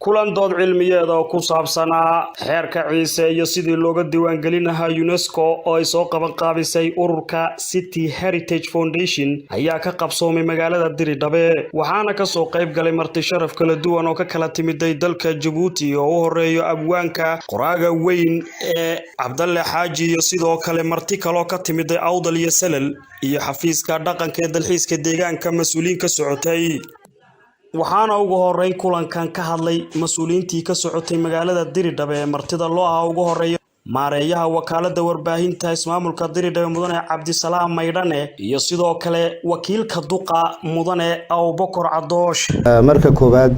kulan dood cilmiyeed oo ku saabsanaa xeerka ciise iyo sidii looga diiwaangelin lahaa UNESCO oo ay soo qaban qaabisay ururka City Heritage Foundation ayaa ka qabsoomay magaalada Diridhabe waxaana ka soo qayb galay marti sharaf kala duwan oo ka kala timiday dalka Djibouti oo u horeeyo abwaanka qoraaga weyn ee Cabdalle Xaaji iyo sidoo kale marti kale oo ka timiday Awdal iyo Salal iyo xafiiska dhaqanka ee dalxiiska deegaanka mas'uuliin ka socotay waxaana ugu horeyn kulankan ka hadlay mas'uuliintii ka socotay magaalada Diridhabe ee martida loo ah ugu horeeyo maareeyaha wakaalada warbaahinta ismaamulka Diridhabe mudane Cabdisalaam Maydhane iyo sidoo kale wakiilka duqa mudane Abubakar Cadoosh marka koobaad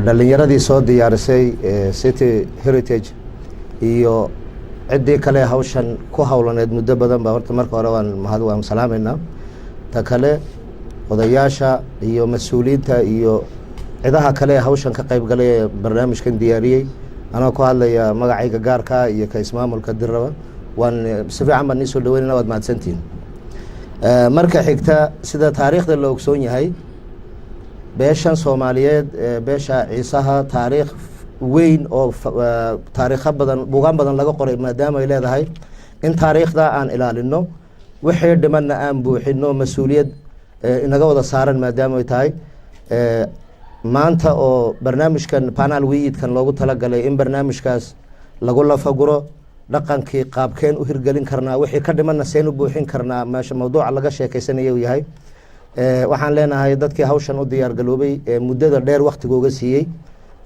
dhalinyaradii soo diyaarisay City Heritage iyo cidii kale hawshan ku hawlaneed muddo badan baa horta marka hore waan salaameynaa ta kale odayaasha iyo mas'uuliyiinta iyo ciidaha kale hawshan ka qayb galay barnaamijkan diyaariyay anoo ku hadlaya magacayga gaarka iyo ka ismaamulka Diridhabe waan si fiican baan soo dhaweynaa wad mahadsantiin marka xigta sida taariikhda la ogsoon yahay beeshan Soomaaliyeed beesha Ciisaha taariikh weyn oo taariikh buugaan badan laga qoray maadaama ay leedahay in taariikhda aan ilaalino wixii dhimanna aan buuxino mas'uuliyad inaga wada saaran maadaama ay tahay maanta oo barnaamijkan panel weedkan loogu talagalay in barnaamijkaas lagu lafaguro dhaqankii qaabkeen u hirgelin karnaa wixii ka dhimanna seen u buuxin karnaa meesha mawduuca laga sheekaysanayo yahay waxaan leenahay dadkii hawshan u diyaar galoobay muddada dheer waqtigooga siiyey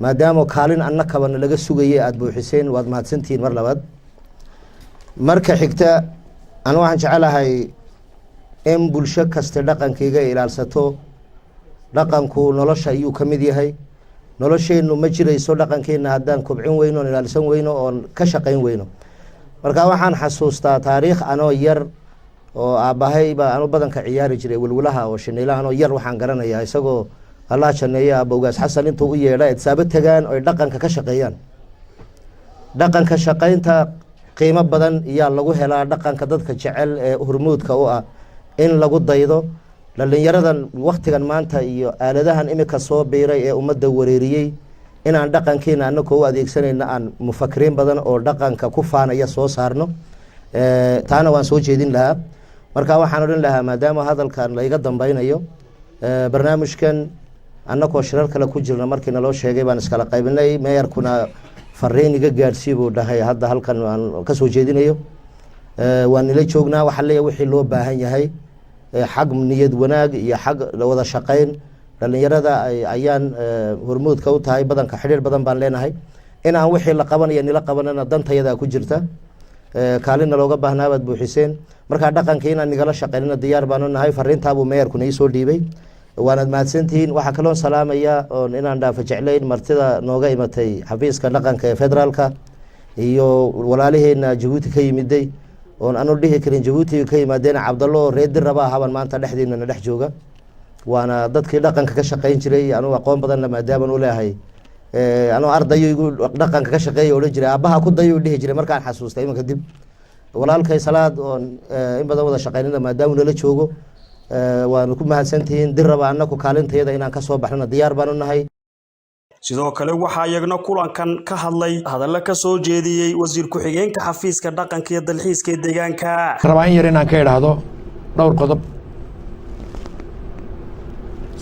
maadaama kaalin annakaba laga sugayay aad buuxiseen waad mahadsantihiin mar labaad marka xigta anu waxaan jecelahay in bulsho kasta dhaqankayga ilaalsato dhaqanku nolosha ayuu ka mid yahay nolosheennu ma jirayso dhaqankeena haddaan kobcin weyno oo ilaalsan weyno oo ka shaqayn weyno marka waxaan xasuustaa taariikh anoo yar oo aabahay baa anu badanka ciyaari jiray walwalaha oo Shineelaha anoo yar waxaan garanayaa isagoo Allah janeeya Abowgaas Xasan intuu u yeedhay idsaaba tagaan oo dhaqanka ka shaqeeyaan dhaqanka shaqaynta qiimo badan ayaa lagu helaa dhaqanka dadka jecel ee hormuudka u ah in lagu daydo dhalinyaradan waqtigan maanta iyo aaladahan imika soo biiray ee ummadda wareeriyay inaan dhaqankeena annagoo u adeegsanayna aan mufakiriin badan oo dhaqanka ku faanaya soo saarno taana waan soo jeedin lahaa marka waxaan odhan lahaa maadaama hadalkan la iga dambaynayo barnaamijkan annagoo shirar kale ku jirna markiina loo sheegay baan iskala qaybinay meeyarkuna fariin iga gaarsiiyo buu dhahay hadda halkan aan ka soo jeedinayo waan ila joognaa waxa leeyahay wixii loo baahan yahay xaq niyad wanaag iyo xaq wada shaqayn dhalinyarada ayaan hormuudka u tahay badanka xiriir badan baan leenahay in aan wixii la qabanayo nila qabanana dantayada ku jirta kaalina looga baahnaabad buuxiseen marka dhaqanka inaan nigala shaqaynana diyaar baan u nahay fariintaabuu meeyarkuna ii soo dhiibay waanad mahadsantihiin waxaa kaloo salaamaya oo inaan dhaafa jeclayn martida nooga imatay xafiiska dhaqanka ee federaalka iyo walaalaheena Djibouti ka yimiday oon aanu dhihi karin Djibouti ka yimaadeen Cabdallo oo reer Diridhabe haban maanta dhexdeena dhex jooga waana dadkii dhaqanka ka shaqayn jiray anu aqoon badan maadaama uu leeyahay anu ardaygu dhaqanka ka shaqeeyo oo jiray abaha ku dayo dhihi jiray markaan xasuustay imanka dib walaalkay salaad oo in badan wada shaqaynada maadaama uu la joogo waan ku mahadsantihiin Diridhabe annagu kaalintayada inaan ka soo baxnana diyaar baan u nahay sidoo kale waxa iyagna kulankan ka hadlay hadalla ka soo jeediyay wasiir ku xigeenka xafiiska dhaqanka iyo dalxiiska deegaanka rabaan yar inaan ka iraahdo dhowr qodob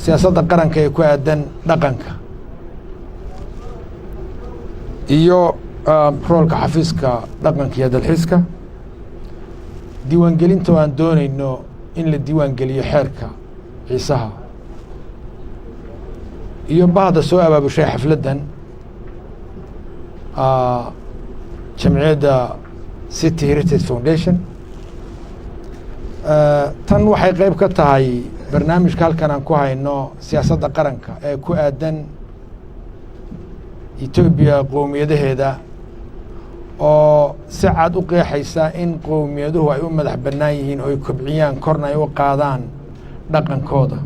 siyaasadda qaranka ee ku aadan dhaqanka iyo roolka xafiiska dhaqanka iyo dalxiiska diiwaangelinta aan doonayno in la diiwaangeliyo xeerka ciisaha iyo bahda soo abaabushay xafladan jamciyadda City Heritage Foundation tan waxay qayb ka tahay barnaamijka halkan aan ku hayno siyaasadda qaranka ee ku aadan Ethiopia qowmiyadaheeda oo si cad u qeexaysa in qowmiyaduhu ay u madax bannaan yihiin oo ay kobciyaan korna ay u qaadaan dhaqankooda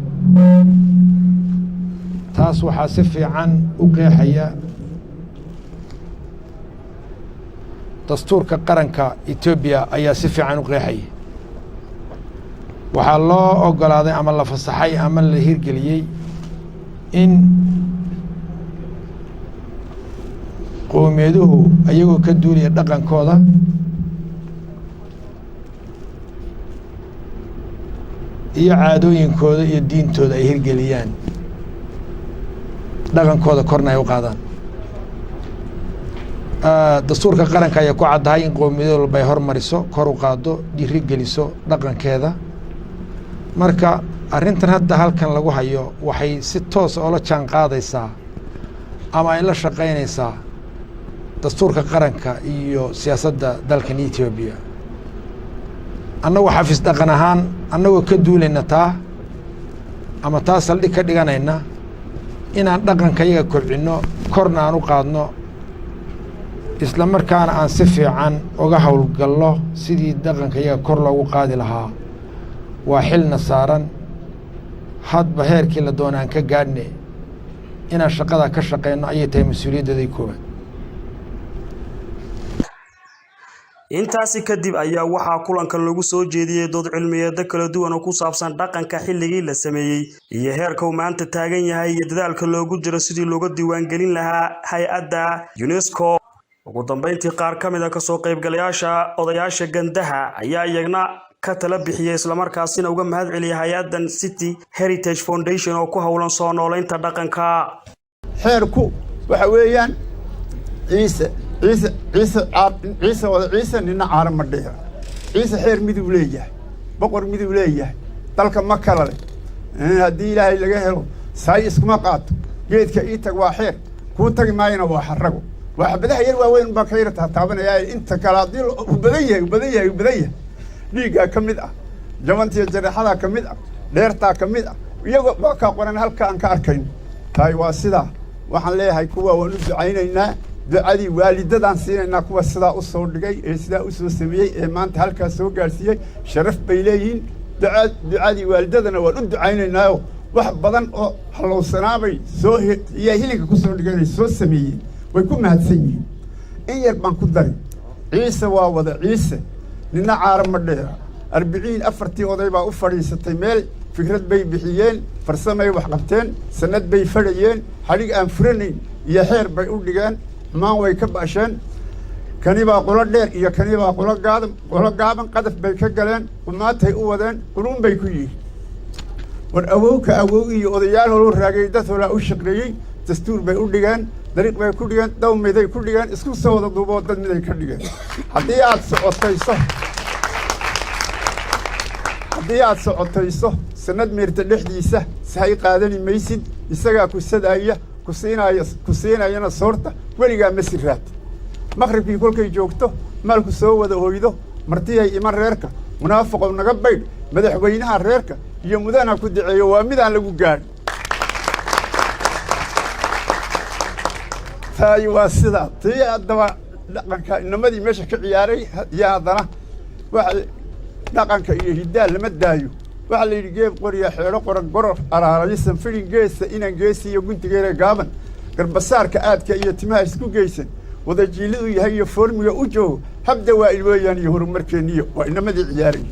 taas waxaa si fiican u qeexaya dastuurka qaranka Ethiopia ayaa si fiican u qeexaya waxaa loo ogolaaday ama la fasaxay ama la hirgeliyey in qowmiyaduhu ayagoo ka duulaya dhaqankooda iyo caadooyinkooda iyo diintooda ay hirgeliyaan dhaqankooda korna ay u qaadaan dastuurka qaranka ayaa ku caddahay in qowmiyad walba ay hormariso kor u qaado dhiiri geliso dhaqankeeda marka arrintan hadda halkan lagu hayo waxay si toosa oola jaan qaadaysaa ama ay la shaqaynaysaa dastuurka qaranka iyo siyaasadda dalkan Ethiopia annagoo xafiis dhaqan ahaan annagoo ka duulayna taa ama taa saldhig ka dhiganayna inaan dhaqanka iyaga kobcinno korna aan u qaadno isla markaana aan si fiican uga howlgalno sidii dhaqanka iyaga kor loogu qaadi lahaa waa xilna saaran hadba heerkii la doona aan ka gaadhne inaan shaqada ka shaqeyno ayay tahay mas-uuliyaddeeday koowaad intaasi kadib ayaa waxaa kulankan lagu soo jeediyey dood cilmiyeed kala duwan oo ku saabsan dhaqanka xilligii la sameeyay iyo heerka uu maanta taagan yahay iyo dadaalka loogu jiro sidii looga diiwaan gelin lahaa hay'adda UNESCO ugu dambeyntii qaar ka mid ah ka soo qaybgalayaasha odayaasha gandaha ayaa iyagna ka tala bixiyay isla markaasina uga mahad celiyay hay'addan City Heritage Foundation oo ku howlan soo nooleynta dhaqanka xeerku waxa weeyaan ciise nina caaran ma dheera ciise xeer miduu leeyahay boqor miduu leeyahay dalka ma kala leh haddii ilaahay laga helo saay iskuma qaato geedka ii tag waa xeer kuu tagi maayana waa xarago waa xabadaha yar waaweyn baa ka yar taataabanaya inta kale haddii uu badan yahay dhiiggaa ka mid ah jabantiyo jareexadaa ka mid ah dheertaa ka mid ah iyagoo waa kaa qoran halka aan ka arkayn tahay waa sidaa waxaan leeyahay kuwa waan u ducaynaynaa ducadii waalidadaan siinaynaa kuwa sidaa u soo dhigay ee sidaa u soo sameeyey ee maanta halkaas soo gaarsiiyey sharaf bay leeyihiin ducadii waalidadana waan u ducaynaynaayo wax badan oo halowsanaabay iyo hilinka ku soo dhigay soo sameeyeen way ku mahadsan yihiin in yar baan ku daray ciise waa wada ciise nina caaran ma dheera 40 oday baa u fadhiisatay meel fikrad bay bixiyeen farsamay wax qabteen sanad bay fadhiyeen xarig aan furanayn iyo xeer bay u dhigeen xumaan way ka baasheen kani baa qolo dheer iyo kani baa qolo gaaban qadaf bay ka galeen qumaatay u wadeen qulun bay ku yihiin war awowka iyo odayaal hore raagay dad hore u shaqeeyay dastuur bay u dhigeen dariiq bay ku dhigeen dawmeeday ku dhigeen isku soo wada duuboo dad miday ka dhigeen haddii aad socotayso sanad meerta dhexdiisa sahay qaadani maysid isagaa ku sadaaya ku siinayana soorta weligaa ma siraad maqribkii kolkay joogto maalku soo wada hoydo martiyay iman reerka munaafiqow naga baydh madaxweynaha reerka iyo mudana ku daceeyo waa midaan lagu gaadhin taay waa sidaa tii haddaba dhaqanka inamadii meesha ka ciyaaray iyo haddana waxa dhaqanka iyo hiddaa lama daayo waxa la yidhi geeb qoriya xeedho qoran goror araaraysan fidhin geesa inaan geesi iyo guntigeera gaaban garbasaarka aadka iyo timaha isku geysan wada jiilidu yahay iyo foormiga u joogo habda waa ilweeyaan iyo horumarkeeniyo waa inamadii ciyaaray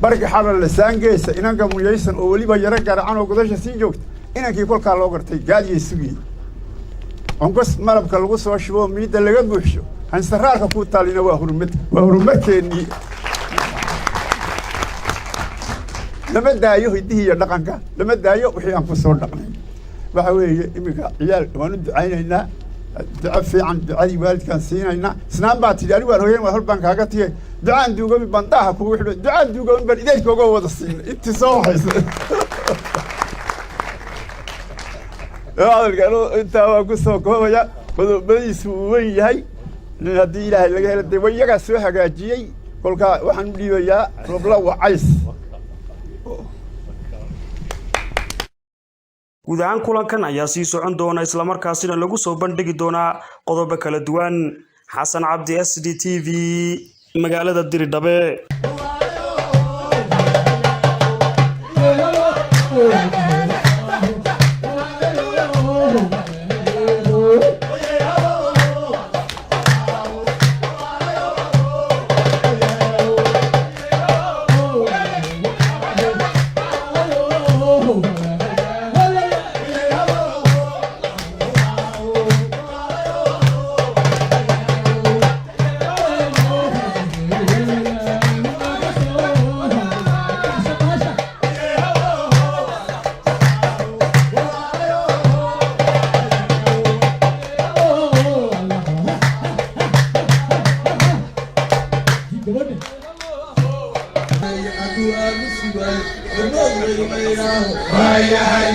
barga xalal lasaan geesa inanka muyaysan oo weliba yaro garacan oo godasha sii joogta inankii kolkaa loo gartay gaadiyay sugiyey onkas malabka lagu soo shubo miidda laga buuxsho hansaraarka ku taalina waa horumarkeennii lama daayo hiddihii iyo dhaqanka lama daayo wixii aan ku soo dhaqnay waxa weeye iminka ciyaal waan u ducaynaynaa duco fiican ducadii waalidkaan siinaynaa isnaan baa tidhi anigu waan hooyan waa hol baan kaaga tigay ducaan duugami baan daaha kugu xidho ducaan duugami baan ideedka uga wada siinay intii soo waxaysa hadalka intaa waa ku soo koobaya qodobadiisu uu weyn yahay haddii ilaahay laga helo dee way iyagaa soo hagaajiyey kolkaa waxaan u dhiibayaa robla wacays guud ahaan kulankan ayaa sii socon doona isla markaasina lagu soo bandhigi doonaa qodobo kala duwan xasan cabdi SDTV magaalada Diridhabe leeyahay